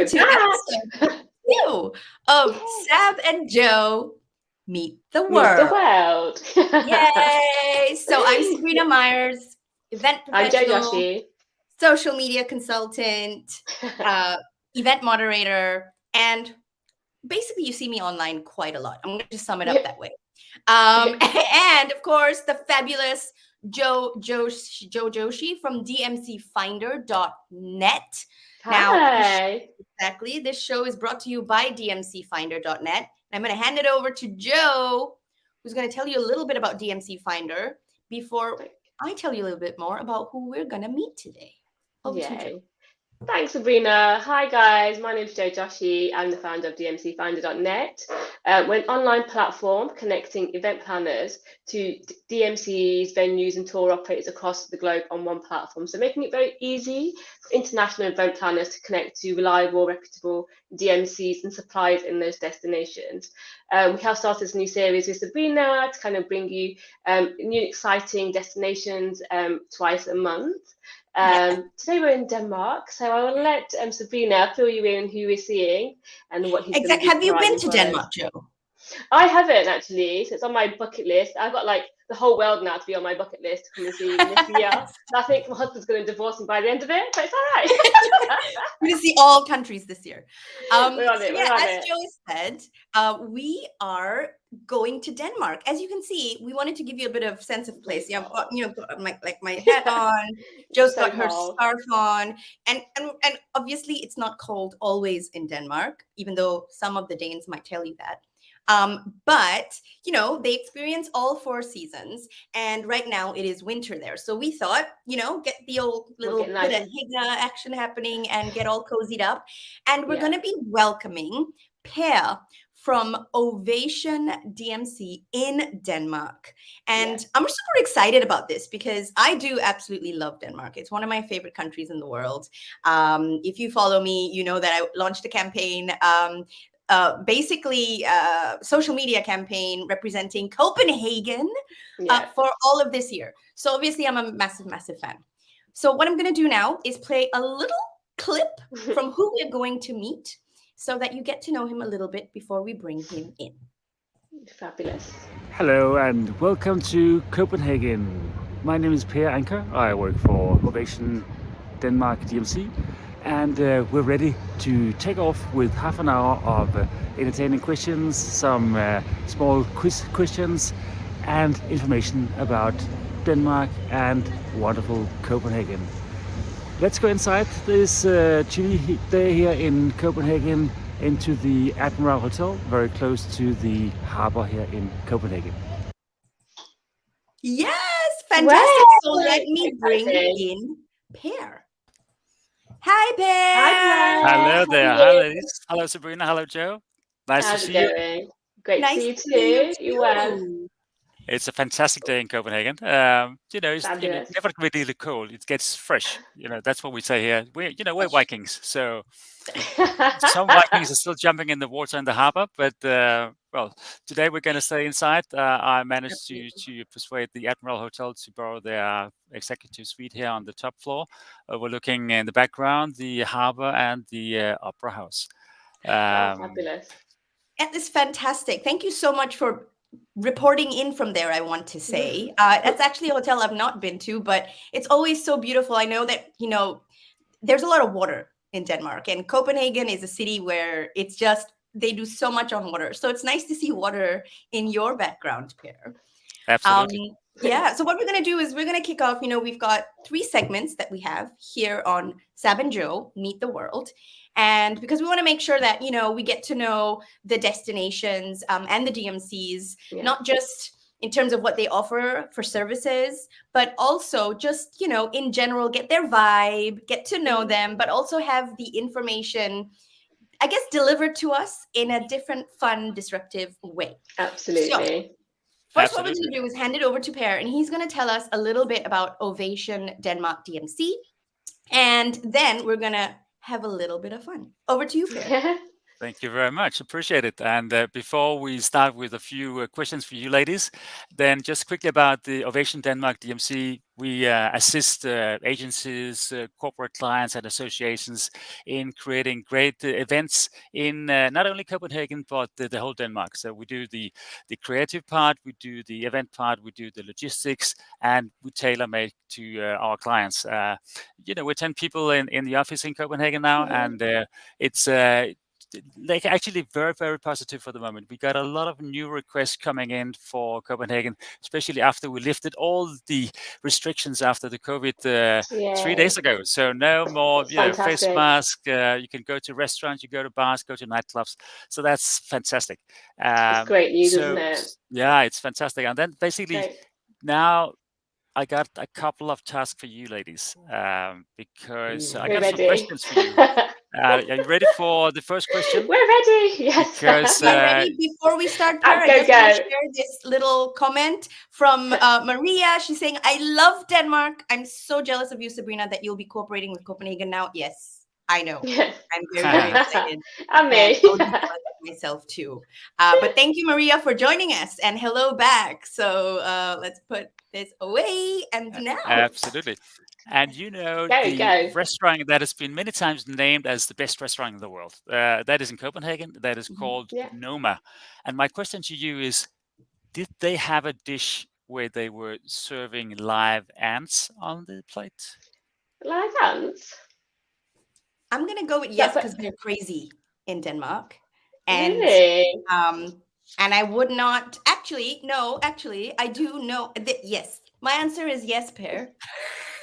to episode 2 of Sab and Joe Meet the Meet the World. world. Yay! So I'm Sabrina Meyers, event I'm professional, Joshi. social media consultant, event moderator, and basically you see me online quite a lot. I'm going to just sum it up that way. And of course, the fabulous Joshi from dmcfinder.net. Hi. Exactly. This show is brought to you by dmcfinder.net. I'm going to hand it over to Joe, who's going to tell you a little bit about DMC Finder before I tell you a little bit more about who we're going to meet today. Over to you, Joe. Thanks, Sabrina. Hi, guys. My name is Joshi. I'm the founder of dmcfinder.net. We're an online platform connecting event planners to DMCs, venues, and tour operators across the globe on one platform. So making it very easy for international event planners to connect to reliable, reputable DMCs and suppliers in those destinations. We have started this new series with Sabrina to kind of bring you new exciting destinations twice a month. Today we're in Denmark, so I will let Sabrina fill you in who we're seeing and what he's going to be. Have you been to Denmark, Joe? I haven't actually, so it's on my bucket list. I've got like the whole world now to be on my bucket list to come and see this year. So I think my husband's going to divorce me by the end of it, but it's all right. We're going to see all countries this year. We're on it. As Joe said, we are going to Denmark. As you can see, we wanted to give you a bit of sense of place. Yeah, I've got my hat on. Joe's got her scarf on, and obviously it's not cold always in Denmark, even though some of the Danes might tell you that. But they experience all 4 seasons, and right now it is winter there. So we thought, get the old little bit of Hygge action happening and get all cozied up. And we're going to be welcoming Per from Ovation DMC in Denmark. And I'm super excited about this because I do absolutely love Denmark. It's one of my favorite countries in the world. If you follow me, you know that I launched a campaign, social media campaign representing Copenhagen for all of this year. So obviously I'm a massive fan. So what I'm going to do now is play a little clip from who we're going to meet so that you get to know him a little bit before we bring him in. Fabulous. Hello and welcome to Copenhagen. My name is Per Anker. I work for Ovation Denmark DMC. And we're ready to take off with half an hour of entertaining questions, some small quiz questions, and information about Denmark and wonderful Copenhagen. Let's go inside this chilly day here in Copenhagen into the Admiral Hotel, very close to the harbor here in Copenhagen. Yes, fantastic. So let me bring in Per. Hi, Per. Hello there. Hi, ladies. Hello, Sabrina. Hello, Joe. Nice to see you. Great to see you too. You well? It's a fantastic day in Copenhagen. It's never really cold. It gets fresh. That's what we say here. We're Vikings, so some Vikings are still jumping in the water in the harbor. But today we're going to stay inside. I managed to persuade the Admiral Hotel to borrow their executive suite here on the top floor. We're looking in the background, the harbor and the opera house. Fabulous. That is fantastic. Thank you so much for reporting in from there, I want to say. That's actually a hotel I've not been to, but it's always so beautiful. I know that, there's a lot of water in Denmark, and Copenhagen is a city where it's just, they do so much on water. So it's nice to see water in your background, Per. Absolutely. So what we're going to do is we're going to kick off, we've got 3 segments that we have here on Sab and Joe Meet the World. And because we want to make sure that, we get to know the destinations and the DMCs, not just in terms of what they offer for services, but also just, in general, get their vibe, get to know them, but also have the information, I guess, delivered to us in a different, fun, disruptive way. Absolutely. So, first, what we're going to do is hand it over to Per, and he's going to tell us a little bit about Ovation Denmark DMC. And then we're going to have a little bit of fun. Over to you, Per. Thank you very much. Appreciate it. And before we start with a few questions for you ladies, then just quickly about the Ovation Denmark DMC. We assist agencies, corporate clients, and associations in creating great events in not only Copenhagen but the whole Denmark. So we do the creative part, we do the event part, we do the logistics, and we tailor make to our clients. We're 10 people in the office in Copenhagen now, and it's like actually very, very positive for the moment. We got a lot of new requests coming in for Copenhagen, especially after we lifted all the restrictions after the COVID 3 days ago. So no more face mask. You can go to restaurants, you go to bars, go to nightclubs. So that's fantastic. It's great news, isn't it? Yeah, it's fantastic. And then basically now I got a couple of tasks for you ladies, because I got some questions for you. Are you ready for the first question? We're ready. Yes. Because, we're ready. Before we start, Per, I just want to share this little comment from Maria. She's saying, "I love Denmark. I'm so jealous of you, Sabrina, that you'll be cooperating with Copenhagen now." Yes, I know. Yes. I'm very, very excited. I'm myself too. But thank you, Maria, for joining us, and hello back. So let's put this away and now. Absolutely. And the restaurant that has been many times named as the best restaurant in the world, that is in Copenhagen, that is called Noma. And my question to you is, did they have a dish where they were serving live ants on the plate? Live ants? I'm going to go with yes, because they're crazy in Denmark. And, really? And I would not, actually, I do know that yes. My answer is yes, Per.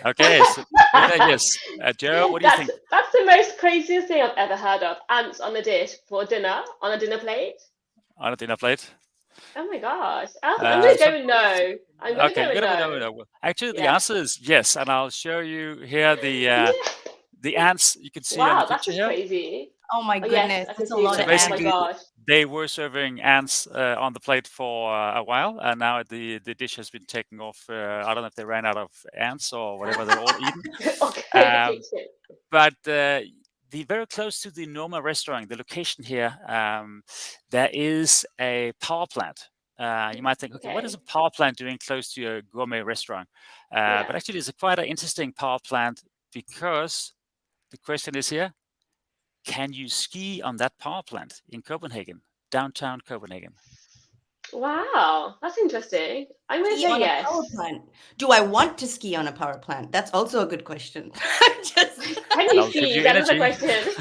Okay, so yes. Joe, what do you think? That's the most craziest thing I've ever heard of. Ants on a dish for dinner, on a dinner plate. On a dinner plate? Oh my gosh. I'm going to go no. I'm going to go no. Actually, the answer is yes, and I'll show you here the ants you can see on the picture here. Wow, that's crazy. Oh my goodness, that's a lot of ants. Oh my gosh. They were serving ants on the plate for a while, and now the dish has been taken off. I don't know if they ran out of ants or whatever they're all eating. But very close to the Noma restaurant, the location here, there is a power plant. You might think, okay, what is a power plant doing close to a gourmet restaurant? But actually, it's quite an interesting power plant because the question is here, can you ski on that power plant in Copenhagen, downtown Copenhagen? Wow, that's interesting. I'm going to say yes. Power plant. Do I want to ski on a power plant? That's also a good question. Can you ski? That's a question.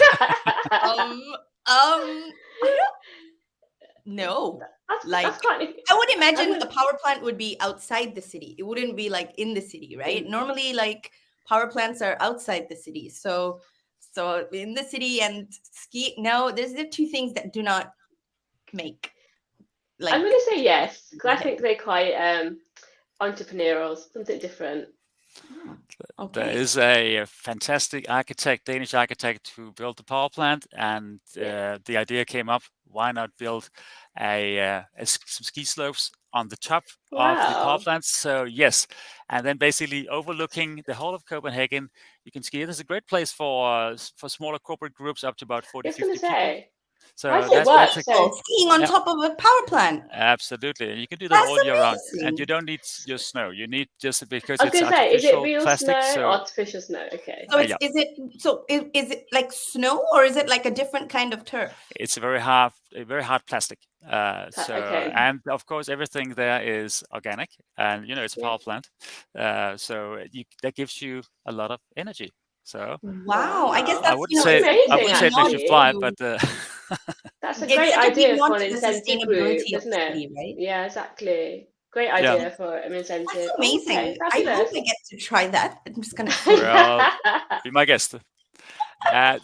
No. I would imagine a power plant would be outside the city. It wouldn't be like in the city, right? Normally, like power plants are outside the city. So in the city and ski, no, there's the two things that do not make. I'm going to say yes, because I think they're quite entrepreneurial, something different. Okay. There is a fantastic Danish architect who built the power plant, and the idea came up, why not build some ski slopes on the top of the power plant? So yes, and then basically overlooking the whole of Copenhagen, you can ski. This is a great place for smaller corporate groups up to about 40, 50 people. So that's skiing on top of a power plant. Absolutely, and you can do that all year round, and you don't need just snow. You need just because it's artificial is it real plastic, snow or artificial snow? Okay. So is it like snow or is it like a different kind of turf? It's a very hard plastic. And of course everything there is organic, and it's a power plant. So that gives you a lot of energy. So wow, I guess that's I wouldn't say it makes you fly, but that's a great idea for an incentive group, isn't it? Right? Yeah, exactly. Great idea for an incentive. That's amazing. Okay, I hope I get to try that. I'm just gonna be my guest.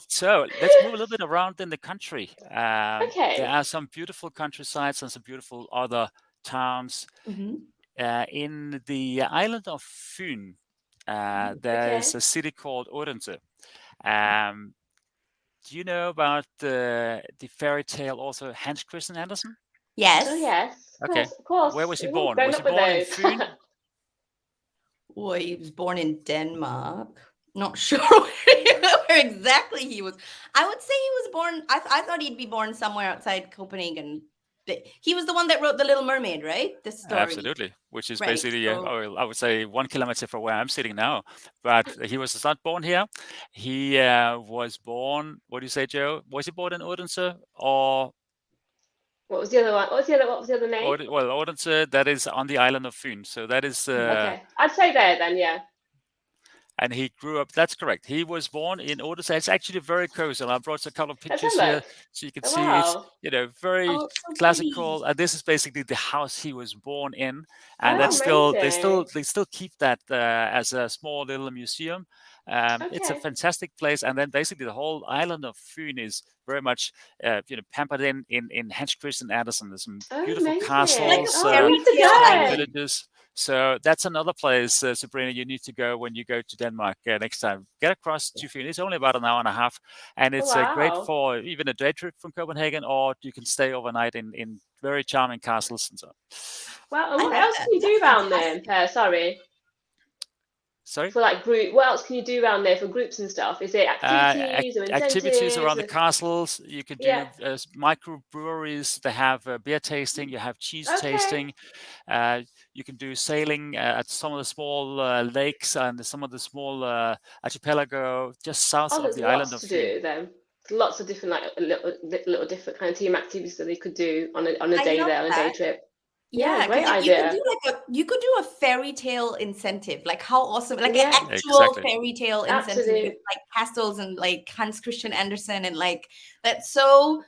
So let's move a little bit around in the country. There are some beautiful countrysides and some beautiful other towns. In the island of Fyn. There's a city called Odense. Do you know about the fairy tale author Hans Christian Andersen? Yes. Oh, yes. Okay. Of course. Where was he born? Was he born in Fyn? Well, he was born in Denmark. Not sure where exactly he was. I would say he was born. I thought he'd be born somewhere outside Copenhagen. He was the one that wrote The Little Mermaid, right? The story. Absolutely, which is Right. basically, So, I would say 1 kilometer from where I'm sitting now. But he was not born here. He was born. What do you say, Joe? Was he born in Odense or? What was the other one? What was the other name? Well, Odense, that is on the island of Fyn. So that is. Okay, I'd say there then. Yeah. And he grew up. That's correct. He was born in Odense. It's actually very cozy. I brought a couple of Let's have pictures a here look. so you can Oh, see it's wow. very oh, so classical. pretty. This is basically the house he was born in, and Oh, that's still amazing. they still keep that as a small little museum. It's a Okay. fantastic place, and then basically the whole island of Fyn is very much pampered in Hans Christian Andersen. There's some Oh, beautiful amazing. Like a castles, Oh, fairy we have to tale small go. island. villages. So that's another place, Sabrina, you need to go when you go to Denmark next time. Get across to Fyn. It's only about an hour and a half, and it's great Wow. for even a day trip from Copenhagen, or you can stay overnight in very charming castles and so on. Well, and I what love else that. can you do That's around there, fantastic. Per? Sorry. Sorry? For like group, what else can you do around there for groups and stuff? Is it activities or Activities incentives? around the castles. You can Yeah. do micro breweries. They have beer tasting. You have cheese Okay. tasting. You can do sailing at some of the small lakes and some of the small archipelago just south Oh, of there's the island lots of to Fyn. do then. Lots of different like little different kind of team activities that they could do on a I day love there on a day that. trip. Yeah, Yeah, great because you could idea. do you could do a fairy tale incentive. Like how awesome! Like an Yeah, actual Exactly. fairy tale incentive with absolutely. like castles and like Hans Christian Andersen and like that's so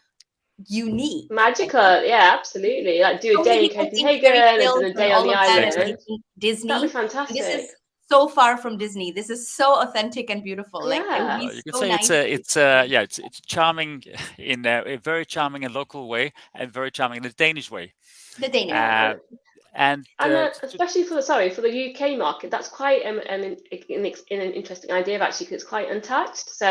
unique. Magical. Yeah, absolutely. Like do a So many day in people think fairy Copenhagen and tales then a and day on all the of that, and Exactly. they island. think That'd Disney. be And this fantastic. is so far from Disney. This is so authentic and beautiful. Like it would Yeah. be You could so say nice. it's charming in a very charming and local way, and very charming in the Danish way. The Danish way. Uh, and Especially for the UK market, that's quite an interesting idea actually, because it's quite untouched. So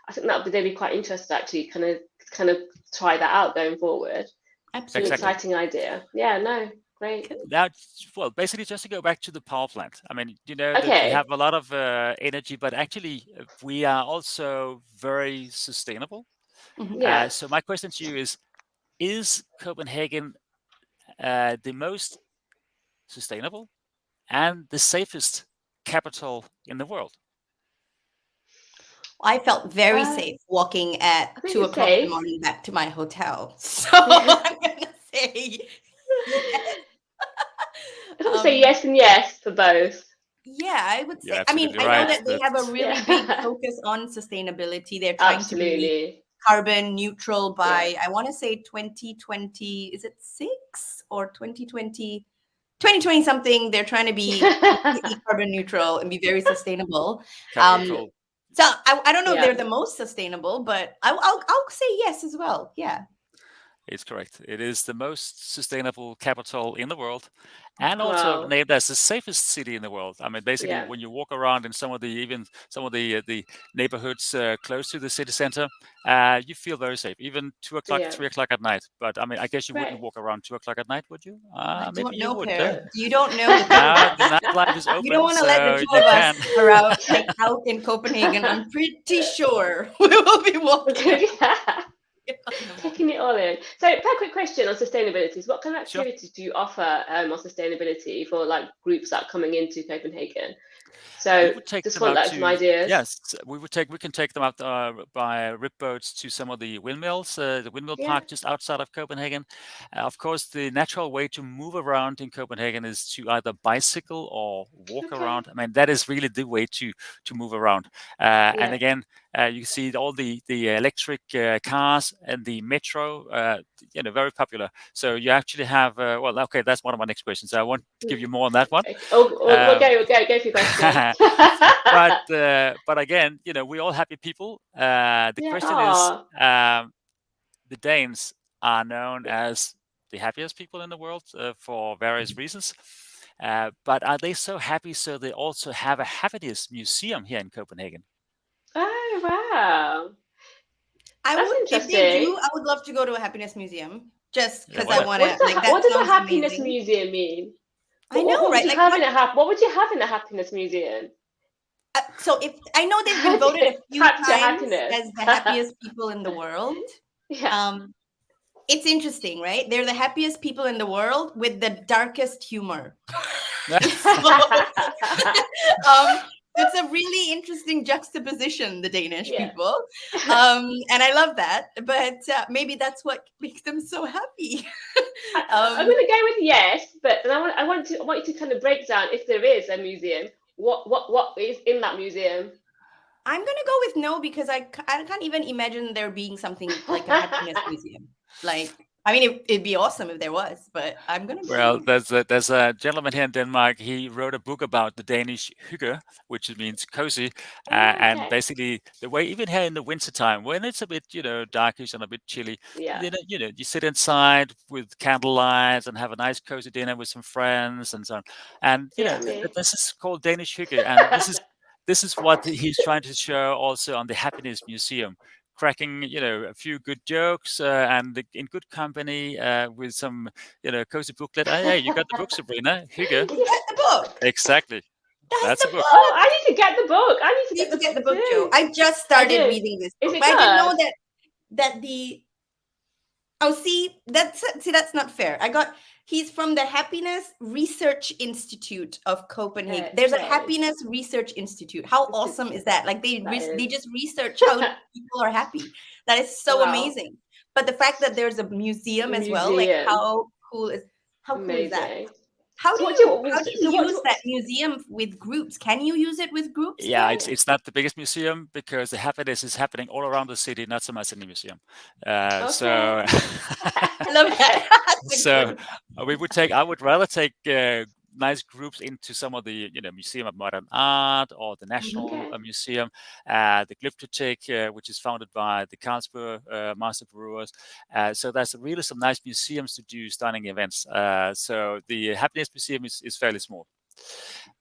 I think they'd be quite interested actually, kind of try that out going forward. Absolutely. An Exactly. exciting idea. Yeah, no, great. Now, well, basically, just to go back to the power plant. I mean, that we Okay. have a lot of energy, but actually, we are also very sustainable. Yeah. So my question to you is Copenhagen the most sustainable and the safest capital in the world? I felt very Uh, safe walking at I think 2 it's o'clock in the safe. morning back to my hotel. So I'm gonna say yes. I think say yes and yes for both. Yeah, I would You're say. I mean, absolutely I know right. that they have a really big Yeah. focus on sustainability. They're trying to be Absolutely. carbon neutral Yeah. by, I want to say 2020, is it 6 or 2020? 2020 something. They're trying to be completely carbon neutral and be very sustainable. Carbon neutral. So I don't know if Yeah. they're the most sustainable, but I'll say yes as well. Yeah. It's correct. It is the most sustainable capital in the world, and also Wow. named as the safest city in the world. I mean, basically, Yeah. when you walk around in some of the neighborhoods close to the city center, you feel very safe. Even 2 o'clock, Yeah. 3 o'clock at night. But I mean, I guess you wouldn't Great. walk around 2 o'clock at night, would you? I Maybe don't you know, would. Per. You don't know the two of Now us. the nightlife is You don't open, want to let the so two you of us can. are out, like out in Copenhagen. I'm pretty sure we will be walking. Taking it all in. So, a quick question on sustainability. What kind of Sure. activities do you offer on sustainability for like groups that are coming into Copenhagen? So, We would take just them want out like some to ideas. yes, we can take them out by rip boats to some of the windmills, the windmill Yeah. park just outside of Copenhagen. Of course, the natural way to move around in Copenhagen is to either bicycle or walk Okay. around. I mean, that is really the way to move around. And Yeah. again, you see all the electric cars and the metro, very popular. So you actually have well, okay, that's one of my next questions. I won't give you more on that one. We'll Um, go for your question. but again, we're all happy people. The Yeah. question is, Aw. the Danes are known as the happiest people in the world for various reasons. But are they so happy so they also have a happiness museum here in Copenhagen? Oh wow. That's If they interesting. do, I would love to go to a happiness museum just Yeah, because why I not? want to. Like What that does a sounds happiness amazing. museum mean? I know, What would right? you Like have in a what would you have in a happiness museum? So if I know they've been voted a few Capture times happiness. as the happiest people in the world. Yeah. It's interesting, right? They're the happiest people in the world with the darkest humor. It's a really interesting juxtaposition, the Danish Yeah. people, and I love that. But maybe that's what makes them so happy. I'm going to go with yes, but then I want you to kind of break down if there is a museum. What is in that museum? I'm gonna go with no because I can't even imagine there being something like a happiness museum. Like, I mean, it'd be awesome if there was, but I'm gonna go. Well, No. there's a gentleman here in Denmark. He wrote a book about the Danish hygge, which means cozy, and Okay. basically the way even here in the wintertime when it's a bit darkish and a bit chilly, Yeah. you sit inside with candlelight and have a nice cozy dinner with some friends and so on. And Yeah, me. this is called Danish hygge, and this is what he's trying to show also on the Happiness Museum, cracking a few good jokes and in good company with some cozy booklet. Hey, you got the book, Sabrina? Hygge. You get the book. Exactly. That's That's the a book. Oh, book. I need to get the book. I need to You get need the to get the book book, Joe. too. I just I started do. reading this Is book, it but I didn't know good? that the. Oh, that's not fair. He's from the Happiness Research Institute of Copenhagen. There's a Okay. Happiness Research Institute. How awesome is that? Like they That just research how people are happy. That is so Wow. amazing. But the fact that there's a museum as well, like Museum. how cool is that? Amazing. How So do what you so what use that museum with groups? Can you use it with groups, Yeah, Pierre? it's not the biggest museum because the happiness is happening all around the city, not so much in the museum. So Okay. I love that. That's a so good. I would rather take nice groups into some of the Museum of Modern Art or the National Okay. Museum, the Glyptotek, which is founded by the Carlsberg master brewers. So there's really some nice museums to do stunning events. So the Happiness Museum is fairly small.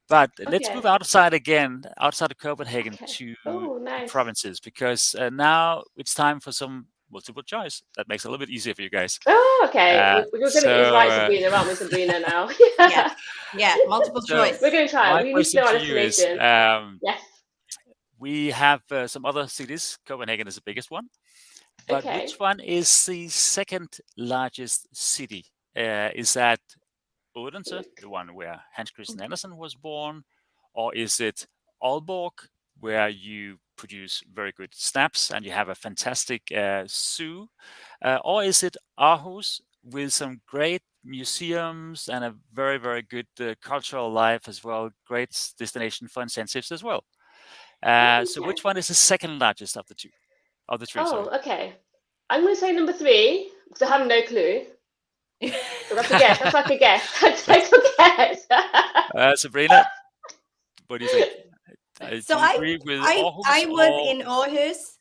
But let's move Okay. outside again, outside of Copenhagen Okay. to Oh, the nice. provinces, because now it's time for some multiple choice. That makes it a little bit easier for you guys. Oh, okay. We're going to get this right, So, Sabrina, aren't we, Sabrina, now? Yeah, multiple so choice. We're going to try it. my We need to question know our to you is, destination. Yes. we have some other cities. Copenhagen is the biggest one, but which Okay. one is the second largest city? Is that Odense, the one where Hans Christian Andersen was born, or is it Aalborg, where you produce very good snaps and you have a fantastic zoo, or is it Aarhus with some great museums and a very very good cultural life as well, great destination for incentives as well? So Okay. which one is the second largest of the two, of the three? Sorry. Oh, okay. I'm going to say number 3 because I have no clue. So that's a guess. That's like a guess. Total guess. Sabrina, what do you think? So Do you agree with Aarhus I was or in Aarhus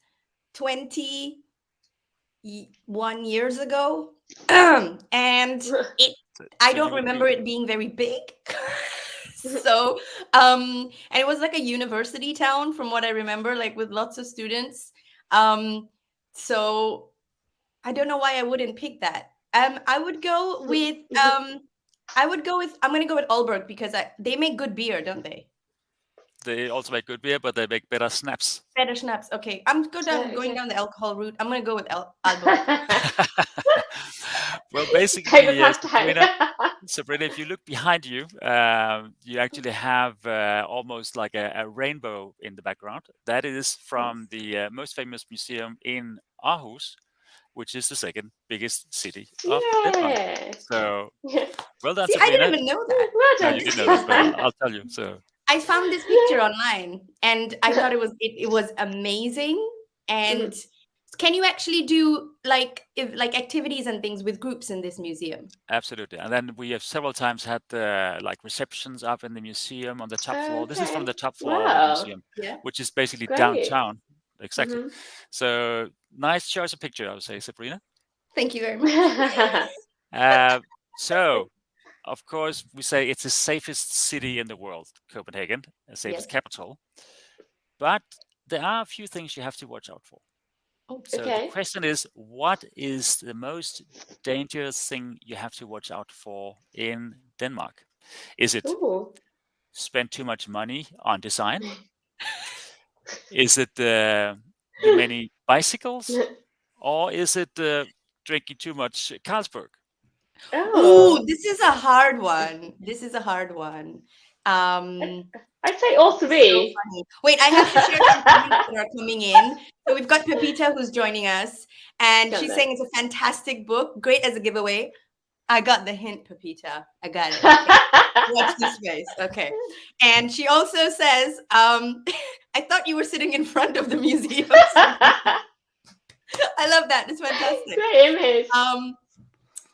21 years ago, and I so don't you remember agree? it being very big. So and it was like a university town from what I remember, like with lots of students. So I don't know why I wouldn't pick that. I would go with I'm gonna go with Aalborg because they make good beer, don't they? They also make good beer, but they make better snaps. Better schnapps. Okay, I'm going Okay. down the alcohol route. I'm gonna go with Aalborg. Well, Favorite basically, hashtag. Sabrina, if you look behind you, you actually have almost like a rainbow in the background. That is from the most famous museum in Aarhus, which is the second biggest city of Denmark. Yeah. So, well done, See, I didn't Sabrina. even know that. Well No, done. you didn't know that, but I'll tell you. So, I found this picture online and I thought it was amazing. And can you actually do like activities and things with groups in this museum? absolutely. And then we have several times had like receptions up in the museum on the top floor. This is from Okay. the top floor of the Wow. museum, Yeah. which is basically Great. downtown. Exactly. hmm So nice choice of picture, I would say, Sabrina. Thank you very much. So, of course, we say it's the safest city in the world, Copenhagen, the safest Yes. capital. But there are a few things you have to watch out for. Oh, So the Okay. question is, what is the most dangerous thing you have to watch out for in Denmark? Is it Ooh. spend too much money on design? Is it the many bicycles, or is it drinking too much Carlsberg? Ooh, Oh, this is a hard one. This is a hard one. I'd say all This is so three. funny. Wait, I have to share some comments that are coming in. So we've got Pepita who's joining us, and Go on she's then. saying it's a fantastic book, great as a giveaway. I got the hint, Pepita. I got it. Okay. Watch this space. Okay. And she also says, I thought you were sitting in front of the museum. I love that. It's fantastic. Great image.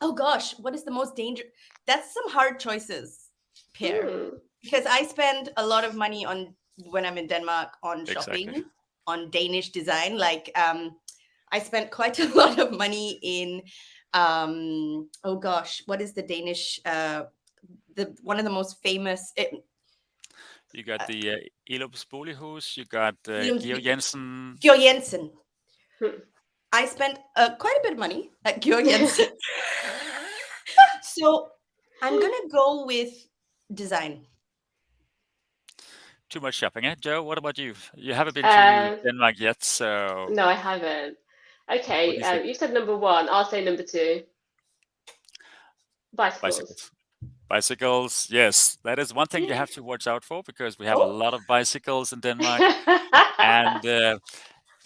Oh gosh, what is the most dangerous? That's some hard choices, Pierre. Because I spend a lot of money on when I'm in Denmark on shopping, Exactly. on Danish design. Like I spent quite a lot of money in oh gosh, what is the Danish the one of the most famous You got the Ilums Bolighus, you got Ilums- Georg Jensen. Georg Jensen. I spent quite a bit of money at Georg Jensen. So I'm gonna go with design. Too much shopping, eh? Joe, what about you? You haven't been to Denmark yet, so... No, I haven't. Okay, What do you think? you said number one. I'll say number two. Bicycles. Bicycles, yes. That is one thing you have to watch out for, because we have a lot of bicycles in Denmark. And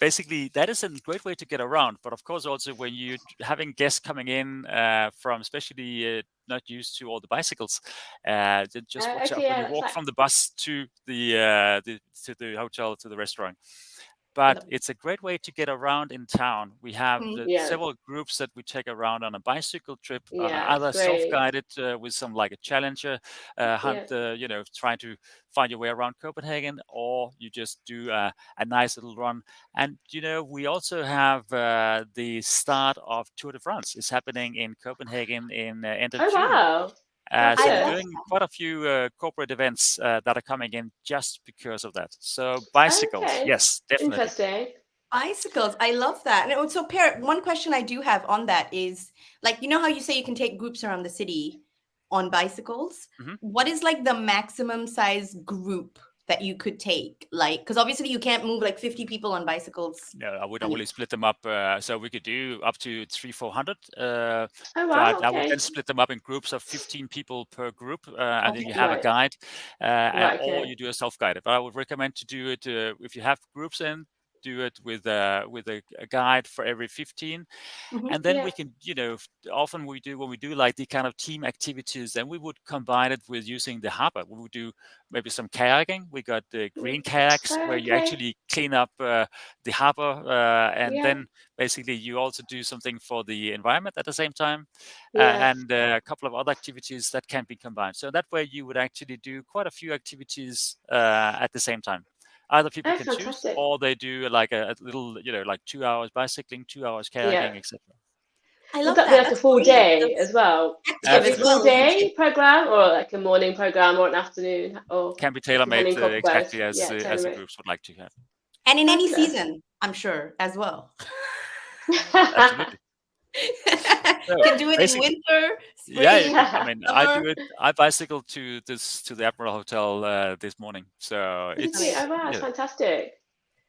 basically, that is a great way to get around. But of course, also when you're having guests coming in from especially not used to all the bicycles, just watch out when you walk from the bus to the hotel, to the restaurant. But it's a great way to get around in town. We have several groups that we take around on a bicycle trip, either self-guided with some like a challenger hunt, trying to find your way around Copenhagen, or you just do a nice little run. And we also have the start of Tour de France. It's happening in Copenhagen in end of June. Wow. So we're doing quite a few corporate events that are coming in just because of that. So bicycles, yes, definitely. Interesting. Bicycles, I love that. And so, Per, one question I do have on that is, like, you know how you say you can take groups around the city on bicycles? Mm-hmm. What is like the maximum size group that you could take? Like, because obviously you can't move like 50 people on bicycles. No, I would only split them up. So we could do up to 300-400. Oh, wow, but I would then split them up in groups of 15 people per group. And then you have a guide, or you do a self-guided. But I would recommend to do it if you have groups in. Do it with a guide for every 15, and then we can, often when we do like the kind of team activities, then we would combine it with using the harbor. We would do maybe some kayaking. We got the green kayaks where you actually clean up the harbor, and then basically you also do something for the environment at the same time, and a couple of other activities that can be combined. So that way you would actually do quite a few activities at the same time. Either people can choose, or they do like a little, like 2 hours bicycling, 2 hours kayaking, etc. I love that. Would that be like a full day as well? Active as well, full day program, or like a morning program, or an afternoon, or can be tailor-made exactly as the groups would like to have. And in any season, I'm sure, as well. Absolutely. Can do it in winter, spring. I mean, summer. I bicycled to the Admiral Hotel this morning, so it's that's fantastic.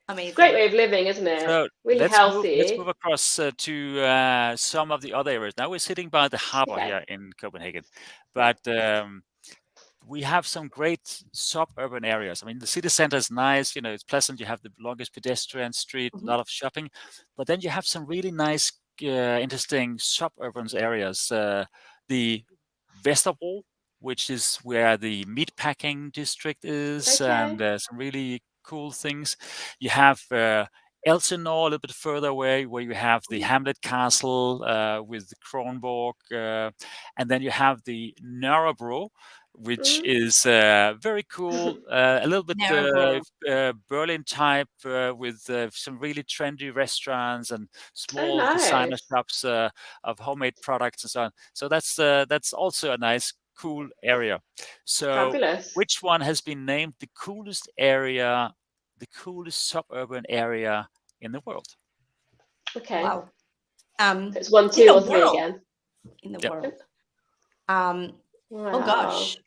Amazing. Great way of living, isn't it? So really healthy. Let's move across to some of the other areas. Now we're sitting by the harbor here in Copenhagen, but we have some great suburban areas. I mean, the city center is nice, it's pleasant. You have the longest pedestrian street, a lot of shopping, but then you have some really nice, interesting suburban areas. The Vesterbro, which is where the meatpacking district is, and some really cool things. You have Elsinore, a little bit further away, where you have the Hamlet Castle with the Kronborg, and then you have the Nørrebro, which is very cool, a little bit Berlin type, with some really trendy restaurants and small designer shops of homemade products and so on. So that's also a nice, cool area. So fabulous. Which one has been named the coolest area, the coolest suburban area in the world? Okay. Wow. It's 1, 2, or 3 again. In the world. Wow. Oh gosh.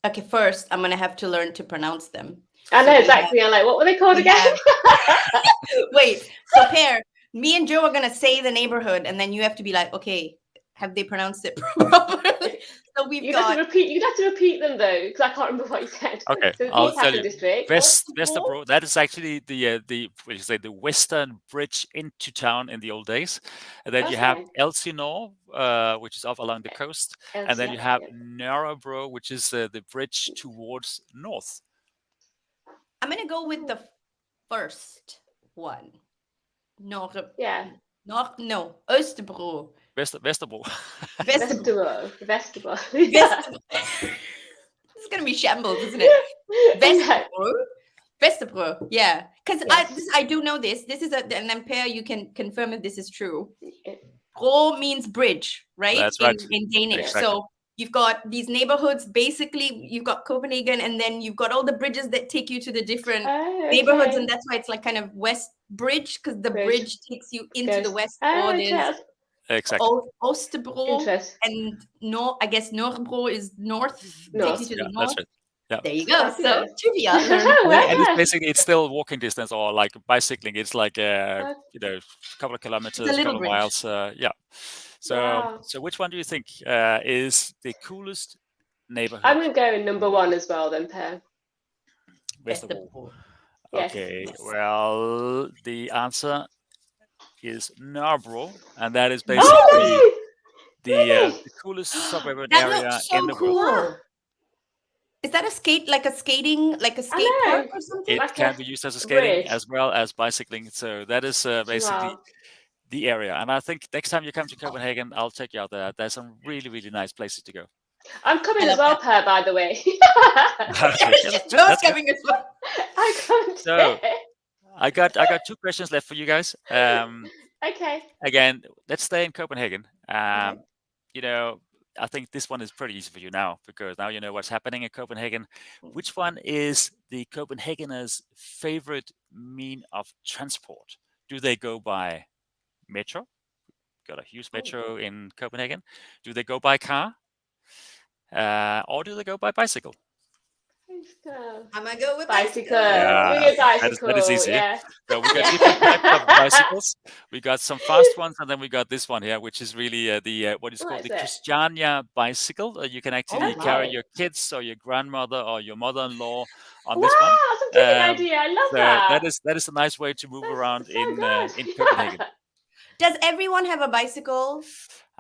Okay, first I'm gonna have to learn to pronounce them. I know So exactly. I'm like, what were they called again? Wait, so Per, me and Joe are gonna say the neighborhood, and then you have to be like, okay, have they pronounced it properly? So You'd have to repeat them though, because I can't remember what you said. Okay, So the I'll tell Copenhagen you. district. Vesterbro. That is actually the what do you say, the western bridge into town in the old days. And then you have Okay. Elsinore, which is up along the coast, and then you have Nørrebro, which is the bridge towards north. I'm gonna go with the first one. No, Oosterbro. Vesterbro. Vesterbro. This is gonna be shambles, isn't it? Vesterbro. Yeah, because I do know this. This is and then Per, you can confirm if this is true. Bro means bridge, right? That's right. In Danish. Exactly. So you've got these neighborhoods. Basically, you've got Copenhagen, and then you've got all the bridges that take you to the different neighborhoods, and that's why it's like kind of West Bridge, because the bridge takes you into the west borders. Exactly. Oosterbro and I guess Nørrebro is north. Takes you to the north. That's right. Yeah. There you go. So trivia. And it's basically still walking distance, or like bicycling. It's like a couple of kilometers, a couple of miles. Yeah. So which one do you think is the coolest neighborhood? I'm gonna go in number one as well, then, Per. Vesterbro. Okay. Well, the answer is Nørrebro, and that is basically the coolest suburban area in the world. Is that a skate park or something? It can be used as a skating as well as bicycling. So that is basically the area. And I think next time you come to Copenhagen, I'll take you out there. There's some really, really nice places to go. I'm coming as well, Per, by the way. Joe's coming as well. I'm coming. So I got 2 questions left for you guys. Okay. Again, let's stay in Copenhagen. I think this one is pretty easy for you now, because now you know what's happening in Copenhagen. Which one is the Copenhageners' favorite mean of transport? Do they go by metro? Got a huge metro in Copenhagen. Do they go by car? Or do they go by bicycle? I'm gonna go with bicycle. Yeah, We go bicycle. that is easy. Yeah. So we got different types of bicycles. We got some fast ones, and then we got this one here, which is really the what is called the Christiania bicycle. You can actually carry your kids or your grandmother or your mother-in-law on this one. That's a brilliant idea. I love that. That is a nice way to move around in Copenhagen. Does everyone have a bicycle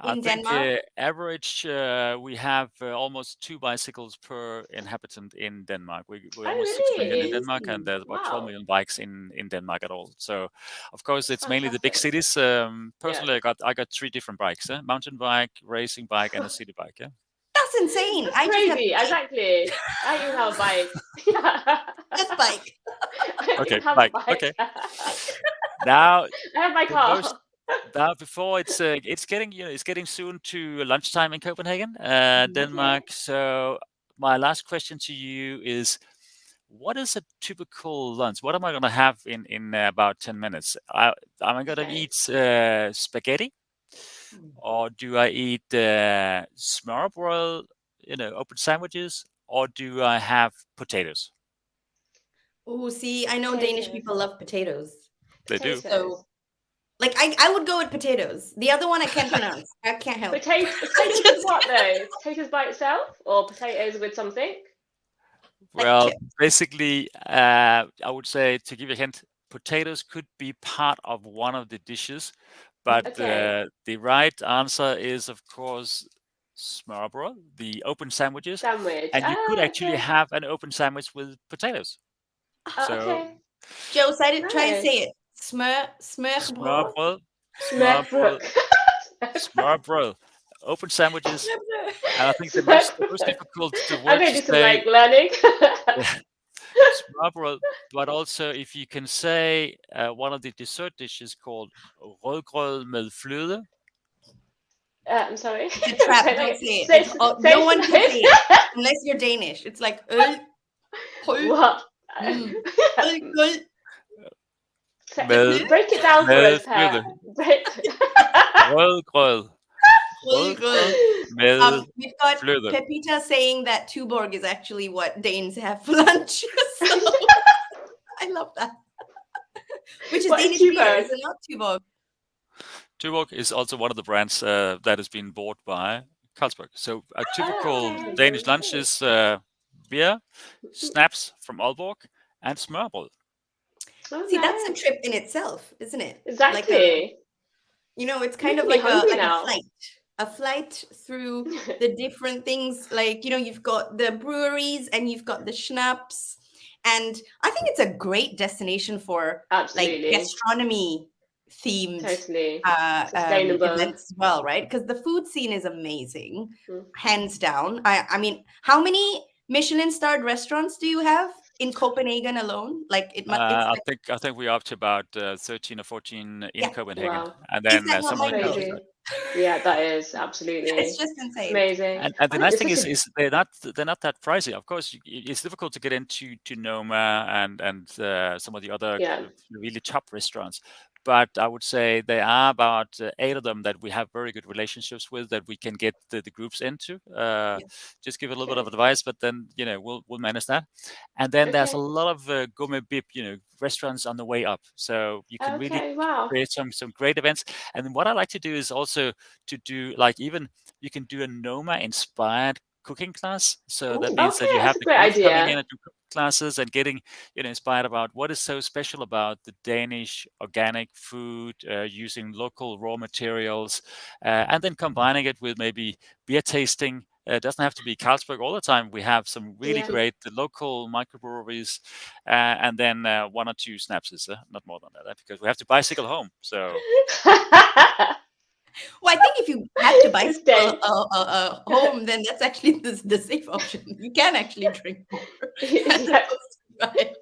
in Denmark? I think average, we have almost 2 bicycles per inhabitant in Denmark. We're almost 6 million in Denmark, and there's about 12 million bikes in Denmark at all. So, of course, it's mainly the big cities. Personally, I got 3 different bikes: mountain bike, racing bike, and a city bike. Yeah. That's insane. That's crazy. Exactly. I even have a bike. Just bike. Okay, bike. Okay. Now I have my car. Now, before it's getting soon to lunchtime in Copenhagen, Denmark. So my last question to you is, what is a typical lunch? What am I going to have in about 10 minutes? Am I going to eat spaghetti, or do I eat smørrebrød, open sandwiches, or do I have potatoes? Oh, see, I know Danish people love potatoes. They do. So, like, I would go with potatoes. The other one I can't pronounce. I can't help. Potatoes with what though? Potatoes by itself, or potatoes with something? Well, basically, I would say, to give you a hint, potatoes could be part of one of the dishes, but the right answer is, of course, smørrebrød, the open sandwiches. And you could actually have an open sandwich with potatoes. Okay. Joe, try and say it. Smørrebrød. Smørrebrød. Open sandwiches. And I think the most difficult word to say. Like learning. Smørrebrød, but also if you can say one of the dessert dishes called rødgrød med fløde. I'm sorry. It's a trap. Don't say it. No one can say it unless you're Danish. It's like what? Break it down for us, Per. Rødgrød. We've got Pepita saying that Tuborg is actually what Danes have for lunch. So love that. Which is What is Danish beer, Tuborg? is it not Tuborg? Tuborg is also one of the brands that has been bought by Carlsberg. So a typical Okay. Danish lunch is beer, snaps from Aalborg, and smørbrød. Oh, See, that's a nice. trip in itself, isn't it? Like Exactly. it's kind Making of me like hungry a now. flight through the different things. Like, you've got the breweries and you've got the schnapps. And I think it's a great destination for like Absolutely. gastronomy themed Totally. Sustainable. events as well, right? Because the food scene is amazing, Mm. hands down. I mean, how many Michelin starred restaurants do you have in Copenhagen alone? Like it's I like, think we're up to about 13 or 14 in Yeah. Copenhagen, Wow. and Is then that not some on the mind-blowing? countryside. Yeah, that is absolutely. It's just It's insane. amazing. And the I nice think thing it's is they're not that pricey. Of course, it's difficult to get into Noma and some of the other Yeah. really top restaurants. But I would say there are about 8 of them that we have very good relationships with that we can get the groups into. Just give a little bit of Okay. advice, but then we'll manage that. And then there's a Okay. lot of gourmet bib, restaurants on the way up, so you can really Okay. Wow. create some great events. And then what I like to do is also to do like even you can do a Noma inspired cooking class. So that means that Okay, you have that's a the great groups coming in idea. and do cooking classes and getting inspired about what is so special about the Danish organic food, using local raw materials, and then combining it with maybe beer tasting. It doesn't have to be Carlsberg all the time. We have some really Yeah. great local microbreweries, and then 1 or 2 snapses, not more than that, because we have to bicycle home. So Well, I think if you have to It's bicycle dead. home, then that's actually the safe option. You can actually drink more as Yeah. opposed to drive.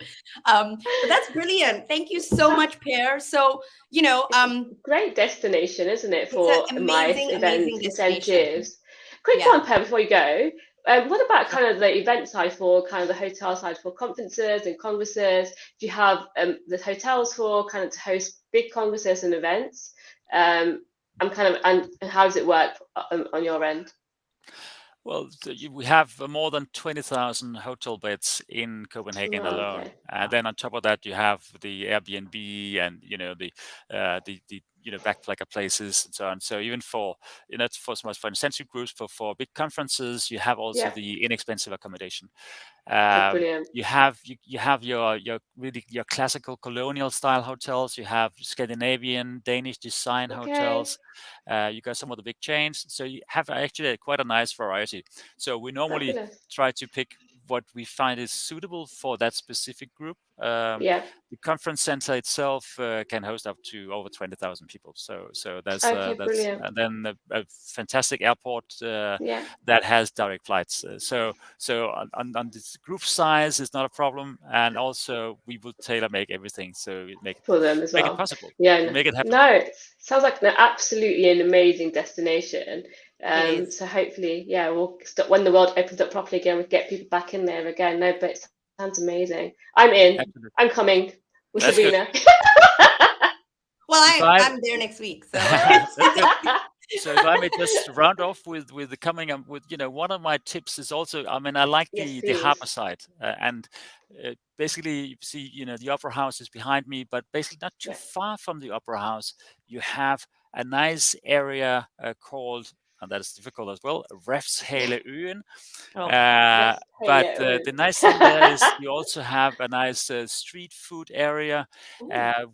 But that's brilliant. Thank you so much, Per. So, It's a great destination, isn't it, it's for an MICE amazing, event amazing destination. incentives? Quick Yeah. one, Per, before you go. What about kind of the event side for kind of the hotel side for conferences and congresses? Do you have the hotels for kind of to host big congresses and events? I'm kind of, and how does it work on your end? well, we have more than 20,000 hotel beds in Copenhagen Oh, alone, okay. and then on top of that, you have the Airbnb and the backpacker places and so on. So even for not for so much for incentive groups, for big conferences, you have also Yeah. the inexpensive accommodation. Oh, brilliant. You have your really your classical colonial style hotels. You have Scandinavian, Danish design Okay. hotels. You got some of the big chains. So you have actually quite a nice variety. So we normally Fabulous. try to pick what we find is suitable for that specific group. Yeah. The conference center itself can host up to over 20,000 people. So that's Okay, brilliant. and then a fantastic airport Yeah. that has direct flights. So on this group size is not a problem, and also we will tailor make everything so make For them as it well. possible. Yeah. Make it happen. No, it sounds like absolutely an amazing destination. It is. So hopefully, yeah, we'll when the world opens up properly again, we'll get people back in there again. No, but it sounds amazing. I'm in. Absolutely. I'm coming with That's good. Sabrina. Well, If I- I'm there next week. So That's good. So if I may just round off with the coming up with one of my tips is also, I mean, I like Yes, the please. harbor side, and basically you see the opera house is behind me, but basically not too Yeah. far from the opera house you have a nice area called, and that is difficult as well, Refshaleøen. Oh, But the nice thing there is you also have a nice street food area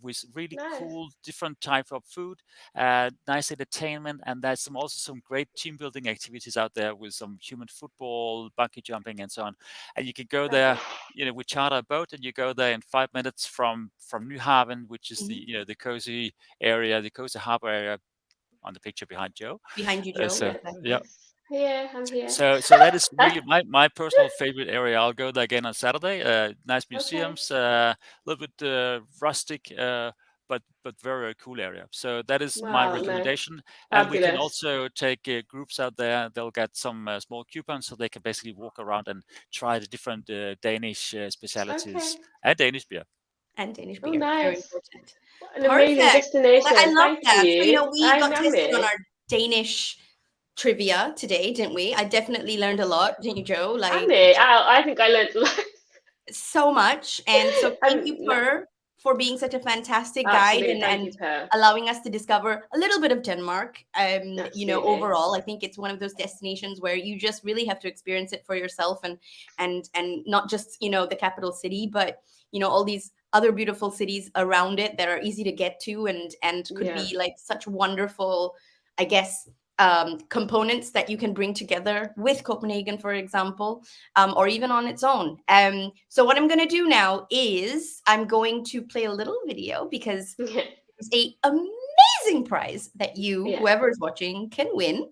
with really Nice. cool different type of food, nice entertainment, and there's also some great team building activities out there with some human football, bungee jumping, and so on. And you can go there, we charter a boat, and you go there in 5 minutes from Nyhavn, which is the cozy area, the cozy harbor area on the picture behind Joe. behind you, Joe. So Yeah. Yeah, I'm here. So that is really my personal favorite area. I'll go there again on Saturday. Nice museums, a little bit rustic, but very cool area. So that is my Wow, nice. recommendation. And we can Fabulous. also take groups out there. They'll get some small coupons, so they can basically walk around and try the different Danish specialities and Danish beer. And Danish Oh, beer. Very nice. important. What an amazing Perfect. destination. I love Thank that. you. So, we got I'm tested on in. our Danish trivia today, didn't we? I definitely learned a lot, didn't you, Joe? Like, I think I learned loads. so much. And so thank you, Per, for being such a fantastic guide and allowing us to discover a little bit of Denmark. You know, overall, I think it's one of those destinations where you just really have to experience it for yourself, and not just, you know, the capital city, but, you know, all these other beautiful cities around it that are easy to get to and could be like such wonderful, I guess, components that you can bring together with Copenhagen, for example, or even on its own. So what I'm going to do now is I'm going to play a little video, because it's an amazing prize that you, whoever is watching, can win.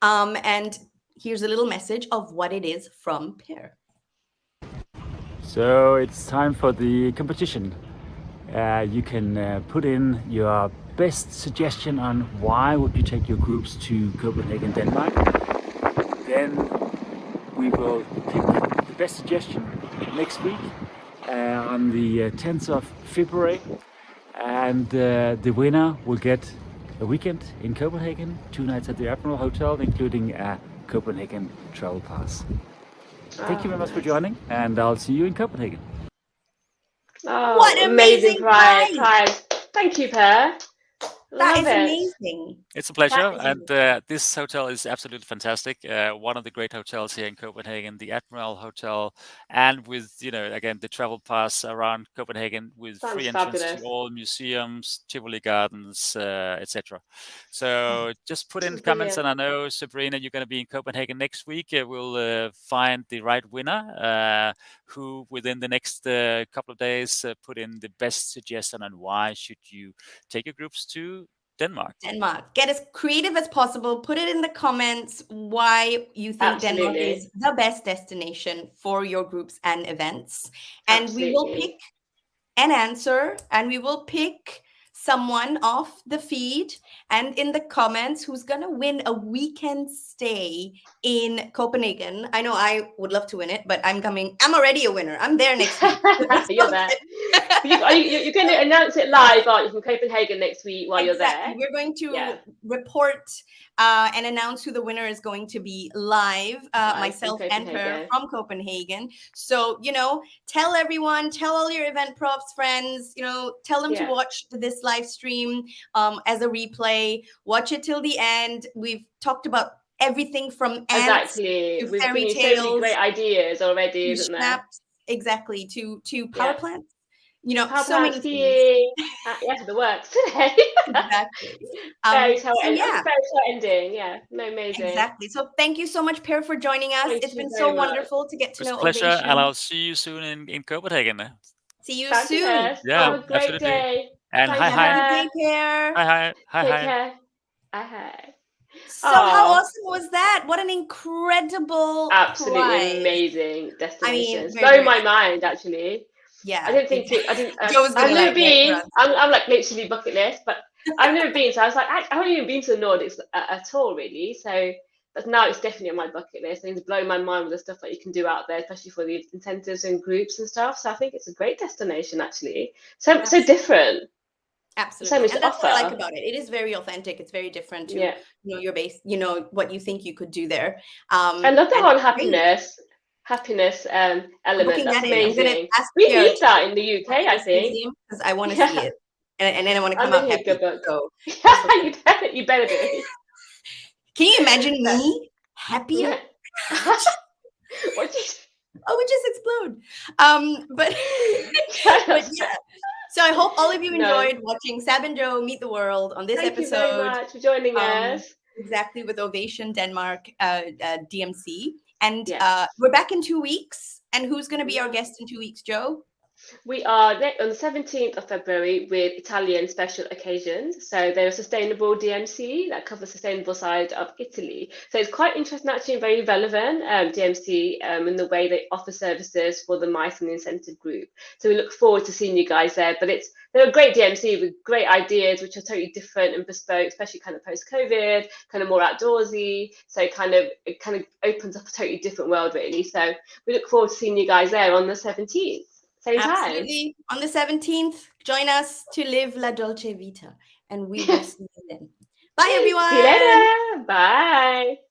And here's a little message of what it is from Per. So it's time for the competition. You can put in your best suggestion on why would you take your groups to Copenhagen, Denmark. Then we will pick the best suggestion next week on the 10th of February, and the winner will get a weekend in Copenhagen, 2 nights at the Admiral Hotel, including a Copenhagen travel pass. Thank you very much for joining, and I'll see you in Copenhagen. Oh, what an amazing prize. Thank you, Per. That is amazing. It's a pleasure, and this hotel is absolutely fantastic. One of the great hotels here in Copenhagen, the Admiral Hotel, and with, you know, again, the travel pass around Copenhagen with free entrance to all museums, Tivoli Gardens, etc. So just put in comments, and I know, Sabrina, you're going to be in Copenhagen next week. We'll find the right winner who, within the next couple of days, put in the best suggestion on why should you take your groups to Denmark. Get as creative as possible. Put it in the comments why you think Denmark is the best destination for your groups and events. And we will pick an answer, and we will pick someone off the feed and in the comments who's going to win a weekend stay in Copenhagen. I know I would love to win it, but I'm already a winner. I'm there next week. You're there. You're going to announce it live, aren't you, from Copenhagen next week while you're there? We're going to report and announce who the winner is going to be live, myself and Per from Copenhagen. So, you know, tell everyone, tell all your event props friends, you know, tell them to watch this live stream as a replay. Watch it till the end. We've talked about everything from ants to fairy tales. So many great ideas already, isn't there? Exactly, to power plants. You know, power so many things. The works today. Exactly. Fairy tale ending. Yeah, amazing. Exactly. So thank you so much, Per, for joining us. It's been so wonderful to get to know Ovation. Ovation. And I'll see you soon in Copenhagen. See you soon. Yeah, have a great absolutely. day. And hi. Have a good day, Per. Hi. Take care. Hi. So how awesome was that? What an incredible absolutely prize. Amazing destination. I mean, blow my mind, actually. Yeah. I didn't think I've never been. I'm like literally bucket list, but I've never been. So I was like, I haven't even been to the Nordics at all, really. So but now it's definitely on my bucket list. I need to blow my mind with the stuff that you can do out there, especially for the incentives and groups and stuff. So I think it's a great destination, actually. So different. Absolutely. And that's what I like about it. It is very authentic. It's very different to your base, what you think you could do there. I love the whole happiness element. That's amazing. We need that in the UK, I think. Because I want to see it. And then I want to come out happy. So you better be. Can you imagine me happier? What would just explode. But yeah. So I hope all of you enjoyed watching Sab and Joe meet the world on this episode. Thank you very much for joining us. Exactly, with Ovation Denmark DMC. And we're back in 2 weeks. And who's going to be our guest in 2 weeks, Joe? We are on the 17th of February with Italian special occasions. So they're a sustainable DMC that covers the sustainable side of Italy. So it's quite interesting, actually, and very relevant, DMC, in the way they offer services for the Michelin incentive group. So we look forward to seeing you guys there. But they're a great DMC with great ideas, which are totally different and bespoke, especially kind of post-COVID, kind of more outdoorsy. So it kind of opens up a totally different world, really. So we look forward to seeing you guys there on the 17th. Absolutely. On the 17th, join us to live La Dolce Vita. And we will see you then. Bye, everyone. See you later. Bye.